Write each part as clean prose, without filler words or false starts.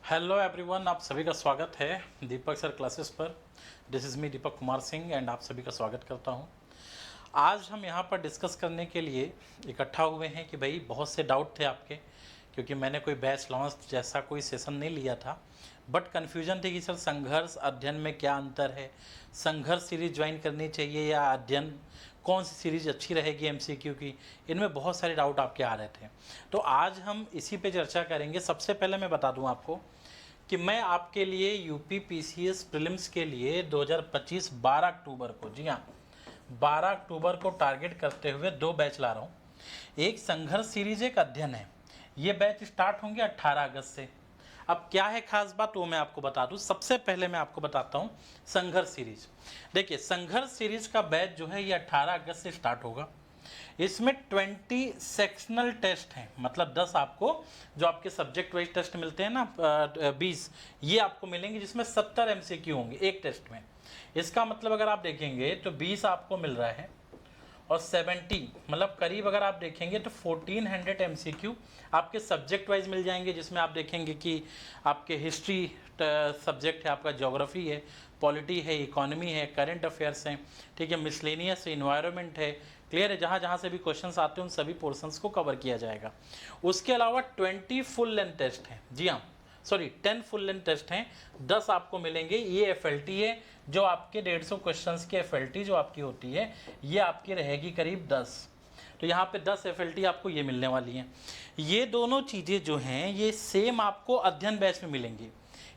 Hello everyone, आप सभी का स्वागत है दीपक सर क्लासेस पर। This is me Deepak Kumar Singh and आप सभी का स्वागत करता हूं। आज हम यहां पर डिस्कस करने के लिए इकट्ठा हुए हैं कि भाई बहुत से डाउट थे आपके, क्योंकि मैंने कोई बैच लॉन्च जैसा कोई सेशन नहीं लिया था, बट कन्फ्यूजन थी कि सर संघर्ष अध्ययन में क्या अंतर है, संघर्ष सीरीज ज्वाइन करनी चाहिए या अध्ययन, कौन सी सीरीज अच्छी रहेगी एमसीक्यू की। इनमें बहुत सारे डाउट आपके आ रहे थे, तो आज हम इसी पे चर्चा करेंगे। सबसे पहले मैं बता दूं आपको कि मैं आपके लिए यूपी पीसीएस प्रीलिम्स के लिए 2025 12 अक्टूबर को, जी हाँ 12 अक्टूबर को टारगेट करते हुए दो बैच ला रहा हूँ। एक संघर्ष सीरीज, एक अध्ययन है। ये बैच स्टार्ट होंगे 18 अगस्त से। अब क्या है खास बात वो मैं आपको बता दूं। सबसे पहले मैं आपको बताता हूं संघर्ष सीरीज। देखिए, संघर्ष सीरीज का बैच जो है ये 18 अगस्त से स्टार्ट होगा। इसमें 20 सेक्शनल टेस्ट हैं, मतलब 10 आपको जो आपके सब्जेक्ट वाइज टेस्ट मिलते हैं ना, 20 ये आपको मिलेंगे, जिसमें 70 एमसीक्यू होंगे एक टेस्ट में। इसका मतलब अगर आप देखेंगे तो 20 आपको मिल रहा है और 70 मतलब करीब अगर आप देखेंगे तो 1400 एमसीक्यू आपके सब्जेक्ट वाइज मिल जाएंगे, जिसमें आप देखेंगे कि आपके हिस्ट्री सब्जेक्ट है, आपका ज्योग्राफी है, पॉलिटी है, इकोनॉमी है, करंट अफेयर्स हैं, ठीक है, मिसलेनियस है, इन्वायरमेंट है। क्लियर है, जहाँ जहाँ से भी क्वेश्चंस आते हैं उन सभी पोर्शंस को कवर किया जाएगा। उसके अलावा 20 फुल लेंथ टेस्ट हैं, जी हाँ सॉरी 10 फुल लेंथ टेस्ट हैं, 10 आपको मिलेंगे। ये एफएलटी है, जो आपके 150 क्वेश्चंस की एफएलटी जो आपकी होती है ये आपकी रहेगी करीब 10। तो यहाँ पे 10 एफएलटी आपको ये मिलने वाली हैं। ये दोनों चीज़ें जो हैं ये सेम आपको अध्ययन बैच में मिलेंगी।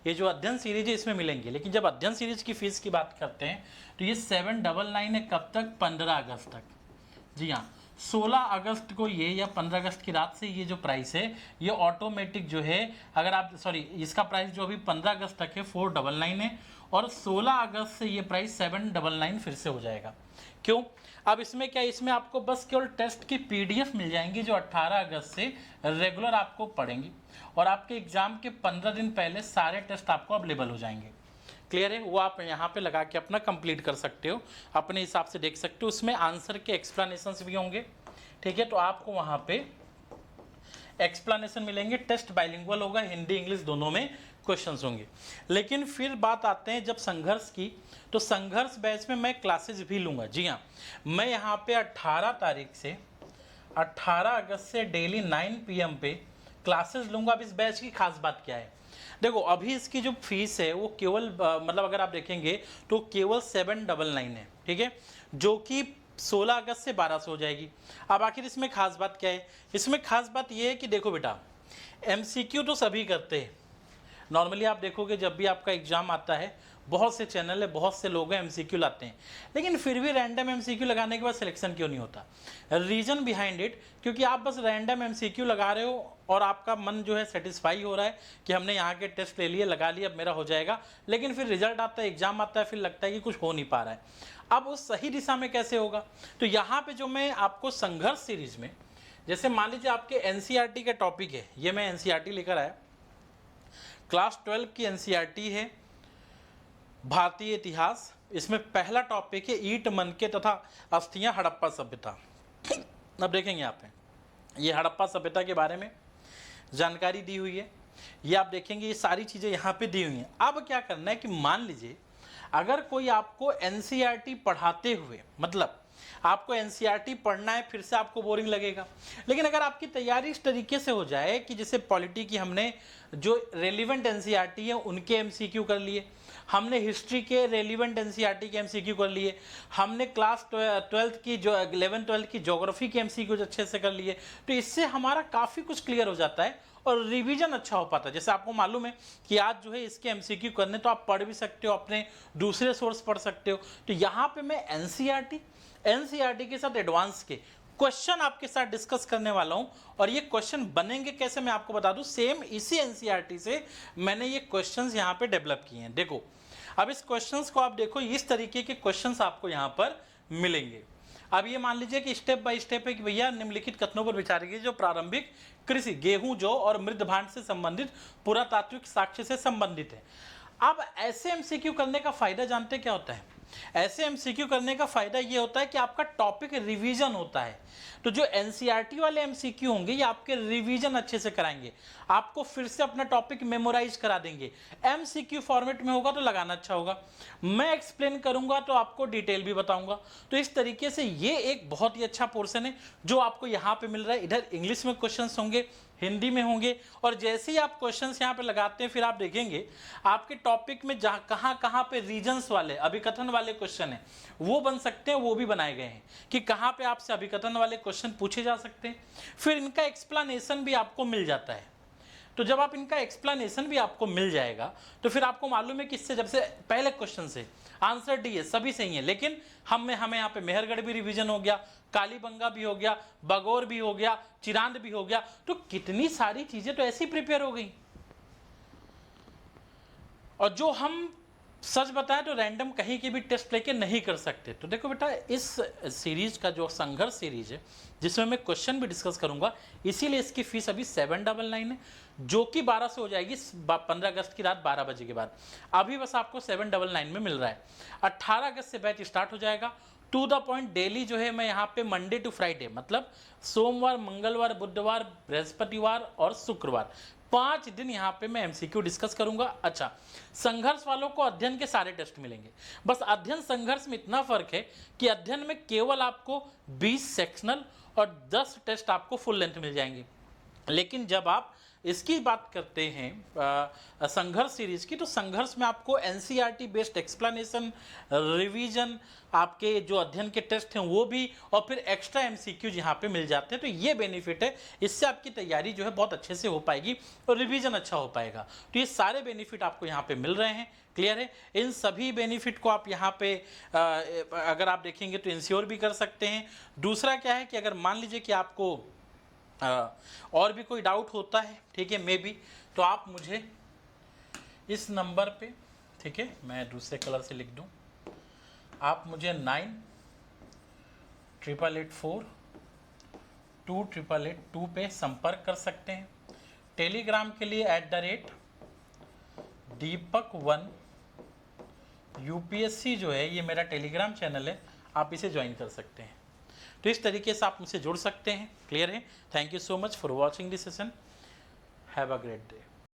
ये जो अध्ययन सीरीज है इसमें मिलेंगी, लेकिन जब अध्ययन सीरीज की फीस की बात करते हैं तो ये 799 है। कब तक? 15 अगस्त तक। जी हाँ, 16 अगस्त को ये या 15 अगस्त की रात से ये जो प्राइस है ये ऑटोमेटिक जो है, अगर आप सॉरी इसका प्राइस जो अभी 15 अगस्त तक है 499 है, और 16 अगस्त से ये प्राइस 799 फिर से हो जाएगा। क्यों? अब इसमें क्या, इसमें आपको बस केवल टेस्ट की पीडीएफ मिल जाएंगी जो 18 अगस्त से रेगुलर आपको पढ़ेंगी, और आपके एग्जाम के 15 दिन पहले सारे टेस्ट आपको अवेलेबल हो जाएंगे। क्लियर है, वो आप यहाँ पे लगा के अपना कंप्लीट कर सकते हो, अपने हिसाब से देख सकते हो। उसमें आंसर के एक्सप्लेनेशंस भी होंगे, ठीक है, तो आपको वहाँ पे एक्सप्लेनेशन मिलेंगे। टेस्ट बाइलिंगुअल होगा, हिंदी इंग्लिश दोनों में क्वेश्चंस होंगे। लेकिन फिर बात आते हैं जब संघर्ष की, तो संघर्ष बैच में मैं क्लासेस भी लूँगा। जी हाँ, मैं यहाँ पे 18 तारीख से 18 अगस्त से डेली 9 PM पे क्लासेस लूँगा। अब इस बैच की खास बात क्या है, देखो अभी इसकी जो फीस है वो केवल मतलब अगर आप देखेंगे तो केवल 799 है, ठीक है, जो कि 16 अगस्त से 1200 हो जाएगी। अब आखिर इसमें खास बात क्या है? इसमें खास बात ये है कि देखो बेटा, एमसीक्यू तो सभी करते हैं। नॉर्मली आप देखोगे जब भी आपका एग्जाम आता है बहुत से चैनल है, बहुत से लोग एमसीक्यू लाते हैं, लेकिन फिर भी रैंडम एमसीक्यू लगाने के बाद सिलेक्शन क्यों नहीं होता? रीज़न बिहाइंड इट, क्योंकि आप बस रैंडम एमसीक्यू लगा रहे हो और आपका मन जो है सेटिस्फाई हो रहा है कि हमने यहाँ के टेस्ट ले लिए, लगा लिए, अब मेरा हो जाएगा, लेकिन फिर रिजल्ट आता है, एग्जाम आता है, फिर लगता है कि कुछ हो नहीं पा रहा है। अब उस सही दिशा में कैसे होगा? तो यहाँ पर जो मैं आपको संघर्ष सीरीज में, जैसे मान लीजिए आपके एनसीईआरटी का टॉपिक है, ये मैं एनसीईआरटी लेकर आया, क्लास 12 की एनसीईआरटी है भारतीय इतिहास। इसमें पहला टॉपिक है ईंट मनके तथा अस्थियां हड़प्पा सभ्यता। अब देखेंगे यहाँ पे ये हड़प्पा सभ्यता के बारे में जानकारी दी हुई है, ये आप देखेंगे, ये सारी चीज़ें यहाँ पे दी हुई हैं। अब क्या करना है कि मान लीजिए अगर कोई आपको एनसीईआरटी पढ़ाते हुए, मतलब आपको एनसीईआरटी पढ़ना है, फिर से आपको बोरिंग लगेगा, लेकिन अगर आपकी तैयारी इस तरीके से हो जाए कि जैसे पॉलिटी की हमने जो रेलिवेंट एनसीईआरटी है उनके एमसीक्यू कर लिए, हमने हिस्ट्री के रेलिवेंट एनसीईआरटी के एमसीक्यू कर लिए, हमने क्लास 12 की जो 11-12 की ज्योग्राफी के एमसीक्यू अच्छे से कर लिए, तो इससे हमारा काफ़ी कुछ क्लियर हो जाता है और रिवीजन अच्छा हो पाता है। जैसे आपको मालूम है कि आज जो है इसके एमसीक्यू करने, तो आप पढ़ भी सकते हो, अपने दूसरे सोर्स पढ़ सकते हो। तो यहाँ पे मैं एनसीईआरटी के साथ एडवांस के क्वेश्चन आपके साथ डिस्कस करने वाला हूं, और ये क्वेश्चन बनेंगे कैसे मैं आपको बता दूं। सेम इसी एनसीईआरटी से मैंने ये क्वेश्चंस यहाँ पे डेवलप किए हैं। देखो अब इस क्वेश्चंस को आप देखो, इस तरीके के क्वेश्चंस आपको यहाँ पर मिलेंगे। अब ये मान लीजिए कि स्टेप बाय स्टेप है कि भैया निम्नलिखित कथनों पर विचार कीजिए जो प्रारंभिक कृषि, गेहूं, जौ और मृद भांड से संबंधित पुरातात्विक साक्ष्य से संबंधित है। अब ऐसे एमसीक्यू करने का फायदा जानते क्या होता है? ऐसे एमसीक्यू करने का फ़ायदा ये होता है कि आपका टॉपिक रिवीजन होता है। तो जो एनसीईआरटी वाले एमसीक्यू होंगे ये आपके रिवीजन अच्छे से कराएंगे, आपको फिर से अपना टॉपिक मेमोराइज करा देंगे। एमसीक्यू फॉर्मेट में होगा तो लगाना अच्छा होगा, मैं एक्सप्लेन करूंगा तो आपको डिटेल भी बताऊंगा। तो इस तरीके से ये एक बहुत ही अच्छा पोर्शन है जो आपको यहाँ पे मिल रहा है। इधर इंग्लिश में क्वेश्चंस होंगे, हिंदी में होंगे, और जैसे ही आप क्वेश्चंस यहाँ पे लगाते हैं फिर आप देखेंगे आपके टॉपिक में जहाँ कहाँ पे रीजन्स वाले अभिकथन वाले क्वेश्चन हैं वो बन सकते हैं, वो भी बनाए गए हैं कि कहाँ पे आपसे अभिकथन वाले क्वेश्चन पूछे जा सकते हैं। फिर इनका एक्सप्लेनेशन भी आपको मिल जाता है। तो जब आप इनका एक्सप्लेनेशन भी आपको मिल जाएगा तो फिर आपको मालूम है कि इससे जब से पहले क्वेश्चन से आंसर डी है, सभी सही है, लेकिन हमें यहाँ पे मेहरगढ़ भी रिवीजन हो गया, कालीबंगा भी हो गया, बगौर भी हो गया, चिरांद भी हो गया, तो कितनी सारी चीजें तो ऐसी प्रिपेयर हो गई। और जो हम सच बताएं तो रैंडम कहीं की भी टेस्ट लेके नहीं कर सकते। तो देखो बेटा, इस सीरीज का जो संघर्ष सीरीज है जिसमें मैं क्वेश्चन भी डिस्कस करूंगा, इसीलिए इसकी फीस अभी 799 है, जो कि 12 से हो जाएगी 15 अगस्त की रात 12 बजे के बाद। अभी बस आपको 799 में मिल रहा है। 18 अगस्त से बैच स्टार्ट हो जाएगा। टू द पॉइंट डेली जो है मैं यहाँ पे मंडे टू फ्राइडे, मतलब सोमवार, मंगलवार, बुधवार, बृहस्पतिवार और शुक्रवार, 5 दिन यहाँ पे मैं एमसीक्यू डिस्कस करूंगा। अच्छा, संघर्ष वालों को अध्ययन के सारे टेस्ट मिलेंगे, बस अध्ययन संघर्ष में इतना फर्क है कि अध्ययन में केवल आपको 20 सेक्शनल और 10 टेस्ट आपको फुल लेंथ मिल जाएंगे। लेकिन जब आप इसकी बात करते हैं संघर्ष सीरीज की, तो संघर्ष में आपको एनसीईआरटी बेस्ड एक्सप्लेनेशन, रिवीजन, आपके जो अध्ययन के टेस्ट हैं वो भी, और फिर एक्स्ट्रा एमसीक्यूज यहाँ पे मिल जाते हैं। तो ये बेनिफिट है, इससे आपकी तैयारी जो है बहुत अच्छे से हो पाएगी और रिवीजन अच्छा हो पाएगा। तो ये सारे बेनिफिट आपको यहाँ पे मिल रहे हैं। क्लियर है? इन सभी बेनिफिट को आप यहाँ पे अगर आप देखेंगे तो इंश्योर भी कर सकते हैं। दूसरा क्या है कि अगर मान लीजिए कि आपको और भी कोई डाउट होता है, ठीक है, मे बी, तो आप मुझे इस नंबर पे, ठीक है, मैं दूसरे कलर से लिख दूं, आप मुझे 9888428882 पे संपर्क कर सकते हैं। टेलीग्राम के लिए @Deepak1 UPSC जो है ये मेरा टेलीग्राम चैनल है, आप इसे ज्वाइन कर सकते हैं। तो इस तरीके से आप मुझसे जुड़ सकते हैं। क्लियर है? Thank you so much for watching this session. Have a great day.